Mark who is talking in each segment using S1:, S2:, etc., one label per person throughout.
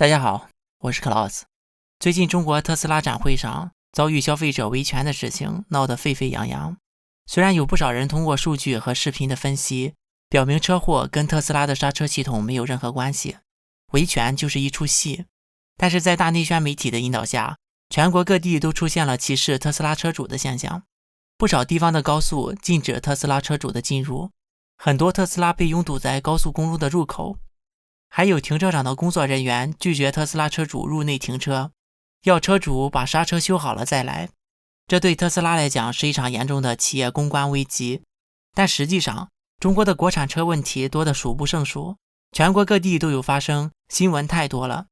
S1: 大家好，我是克劳斯。最近中国特斯拉展会上遭遇消费者维权的事情闹得沸沸扬扬。虽然有不少人通过数据和视频的分析表明车祸跟特斯拉的刹车系统没有任何关系，维权就是一出戏，但是在大内宣媒体的引导下，全国各地都出现了歧视特斯拉车主的现象。不少地方的高速禁止特斯拉车主的进入，很多特斯拉被拥堵在高速公路的入口，还有停车场的工作人员拒绝特斯拉车主入内停车，要车主把刹车修好了再来。这对特斯拉来讲是一场严重的企业公关危机。但实际上，中国的国产车问题多得数不胜数，全国各地都有发生，新闻太多了。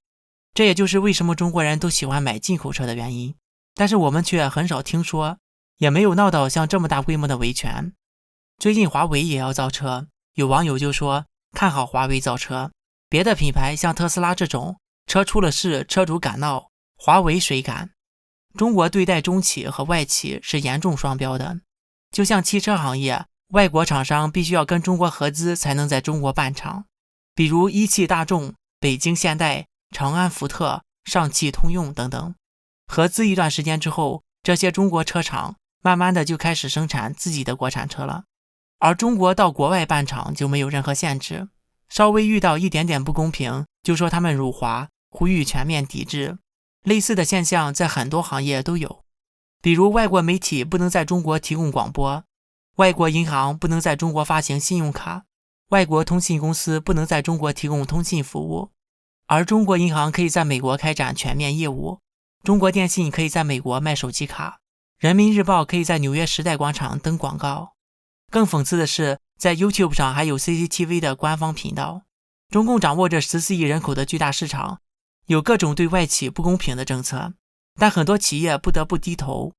S1: 这也就是为什么中国人都喜欢买进口车的原因。但是我们却很少听说，也没有闹到像这么大规模的维权。最近华为也要造车，有网友就说看好华为造车，别的品牌像特斯拉这种车出了事车主敢闹，华为谁敢？中国对待中企和外企是严重双标的，就像汽车行业，外国厂商必须要跟中国合资才能在中国办厂，比如一汽大众、北京现代、长安福特、上汽通用等等。合资一段时间之后，这些中国车厂慢慢的就开始生产自己的国产车了，而中国到国外办厂就没有任何限制，稍微遇到一点点不公平就说他们辱华，呼吁全面抵制。类似的现象在很多行业都有，比如外国媒体不能在中国提供广播，外国银行不能在中国发行信用卡，外国通信公司不能在中国提供通信服务，而中国银行可以在美国开展全面业务，中国电信可以在美国卖手机卡，人民日报可以在纽约时代广场登广告。更讽刺的是，在 YouTube 上还有 CCTV 的官方频道。中共掌握着14亿人口的巨大市场，有各种对外企不公平的政策，但很多企业不得不低头。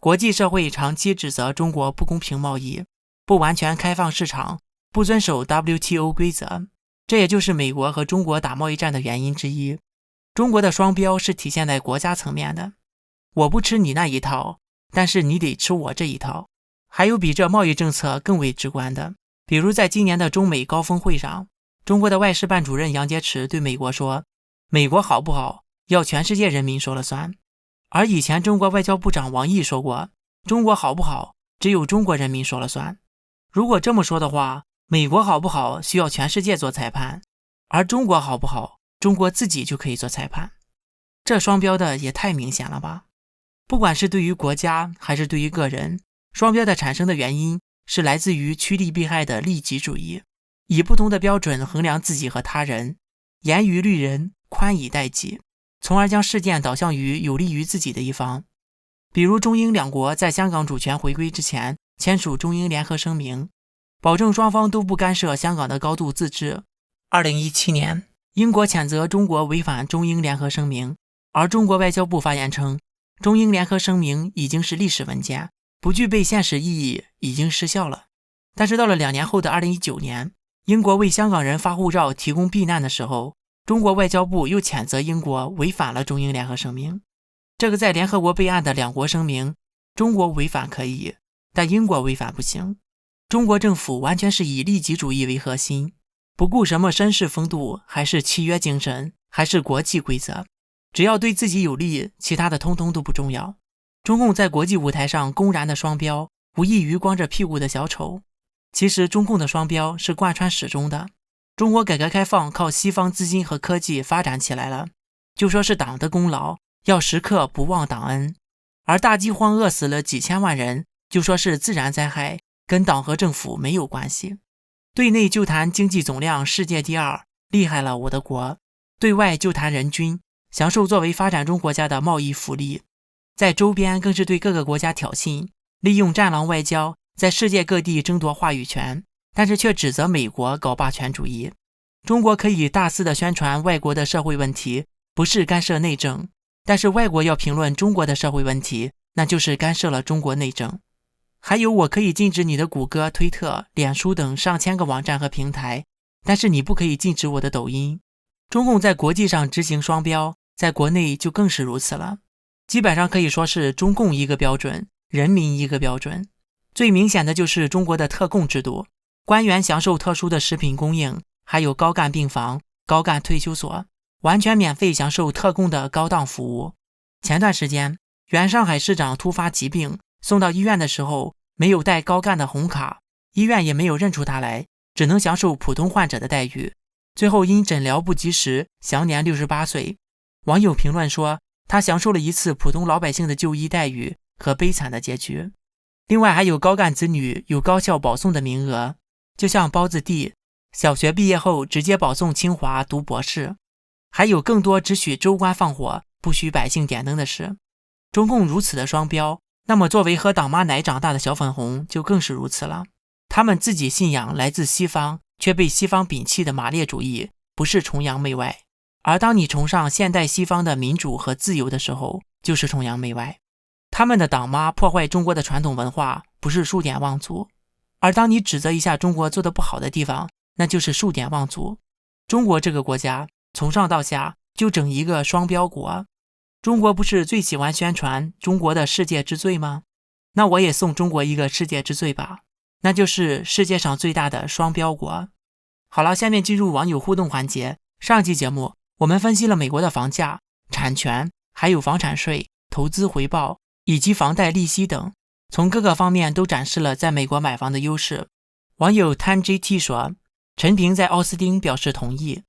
S1: 国际社会长期指责中国不公平贸易，不完全开放市场，不遵守 WTO 规则，这也就是美国和中国打贸易战的原因之一。中国的双标是体现在国家层面的，我不吃你那一套，但是你得吃我这一套。还有比这贸易政策更为直观的，比如在今年的中美高峰会上，中国的外事办主任杨洁篪对美国说，美国好不好要全世界人民说了算。而以前中国外交部长王毅说过，中国好不好只有中国人民说了算。如果这么说的话，美国好不好需要全世界做裁判，而中国好不好中国自己就可以做裁判。这双标的也太明显了吧。不管是对于国家还是对于个人，双标的产生的原因是来自于趋利避害的利己主义，以不同的标准衡量自己和他人，严于律人，宽以待己，从而将事件导向于有利于自己的一方。比如中英两国在香港主权回归之前签署中英联合声明，保证双方都不干涉香港的高度自治。2017年，英国谴责中国违反中英联合声明，而中国外交部发言称，中英联合声明已经是历史文件，不具备现实意义，已经失效了。但是到了2年后的2019年，英国为香港人发护照提供避难的时候，中国外交部又谴责英国违反了中英联合声明。这个在联合国备案的两国声明，中国违反可以，但英国违反不行。中国政府完全是以利己主义为核心，不顾什么绅士风度，还是契约精神，还是国际规则，只要对自己有利，其他的通通都不重要。中共在国际舞台上公然的双标，无异于光着屁股的小丑。其实中共的双标是贯穿始终的。中国改革开放靠西方资金和科技发展起来了，就说是党的功劳，要时刻不忘党恩。而大饥荒饿死了几千万人，就说是自然灾害，跟党和政府没有关系。对内就谈经济总量世界第2，厉害了我的国；对外就谈人均，享受作为发展中国家的贸易福利。在周边更是对各个国家挑衅，利用战狼外交，在世界各地争夺话语权，但是却指责美国搞霸权主义。中国可以大肆的宣传外国的社会问题，不是干涉内政，但是外国要评论中国的社会问题，那就是干涉了中国内政。还有，我可以禁止你的谷歌、推特、脸书等上千个网站和平台，但是你不可以禁止我的抖音。中共在国际上执行双标，在国内就更是如此了。基本上可以说是中共一个标准，人民一个标准。最明显的就是中国的特供制度，官员享受特殊的食品供应，还有高干病房、高干退休所。完全免费享受特供的高档服务。前段时间，原上海市长突发疾病，送到医院的时候没有带高干的红卡，医院也没有认出他来，只能享受普通患者的待遇。最后因诊疗不及时，享年68岁。网友评论说，他享受了一次普通老百姓的就医待遇和悲惨的结局。另外还有高干子女有高校保送的名额，就像包子弟，小学毕业后直接保送清华读博士。还有更多只许州官放火，不许百姓点灯的事。中共如此的双标，那么作为喝党妈奶长大的小粉红就更是如此了。他们自己信仰来自西方，却被西方摒弃的马列主义，不是崇洋媚外。而当你崇尚现代西方的民主和自由的时候，就是崇洋媚外。他们的党妈破坏中国的传统文化，不是数典忘祖。而当你指责一下中国做得不好的地方，那就是数典忘祖。中国这个国家从上到下就整一个双标国。中国不是最喜欢宣传中国的世界之最吗？那我也送中国一个世界之最吧，那就是世界上最大的双标国。好了，下面进入网友互动环节。上期节目我们分析了美国的房价、产权，还有房产税、投资回报以及房贷利息等，从各个方面都展示了在美国买房的优势。网友 TanGT 说，陈平在奥斯汀表示同意。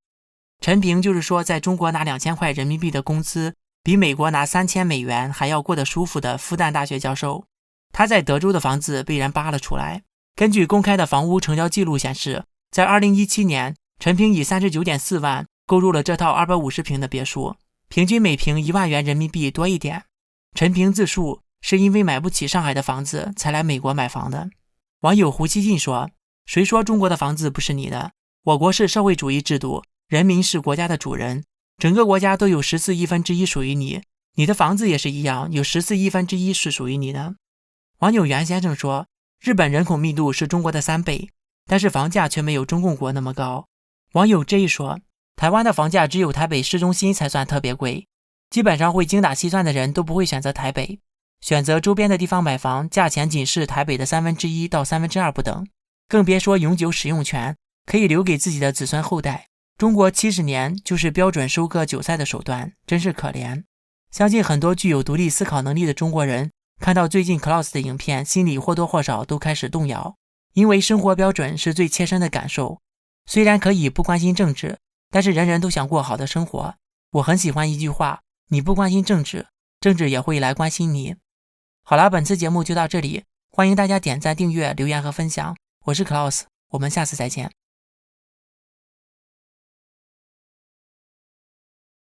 S1: 陈平就是说在中国拿2000块人民币的工资比美国拿3000美元还要过得舒服的复旦大学教授，他在德州的房子被人扒了出来。根据公开的房屋成交记录显示，在2017年，陈平以 39.4 万购入了这套250平的别墅，平均每平1万元人民币多一点。陈平自述是因为买不起上海的房子才来美国买房的。网友胡锡进说，谁说中国的房子不是你的？我国是社会主义制度，人民是国家的主人，整个国家都有14/1属于你，你的房子也是一样，有14/1是属于你的。网友袁先生说，日本人口密度是中国的3倍，但是房价却没有中共国那么高。网友 J 说，台湾的房价只有台北市中心才算特别贵，基本上会精打细算的人都不会选择台北，选择周边的地方买房，价钱仅是台北的1/3到2/3不等，更别说永久使用权，可以留给自己的子孙后代。中国70年就是标准收割韭菜的手段，真是可怜。相信很多具有独立思考能力的中国人看到最近 Klaus 的影片，心里或多或少都开始动摇，因为生活标准是最切身的感受。虽然可以不关心政治，但是人人都想过好的生活。我很喜欢一句话，你不关心政治，政治也会来关心你。好了，本次节目就到这里，欢迎大家点赞、订阅、留言和分享。我是 Klaus， 我们下次再见。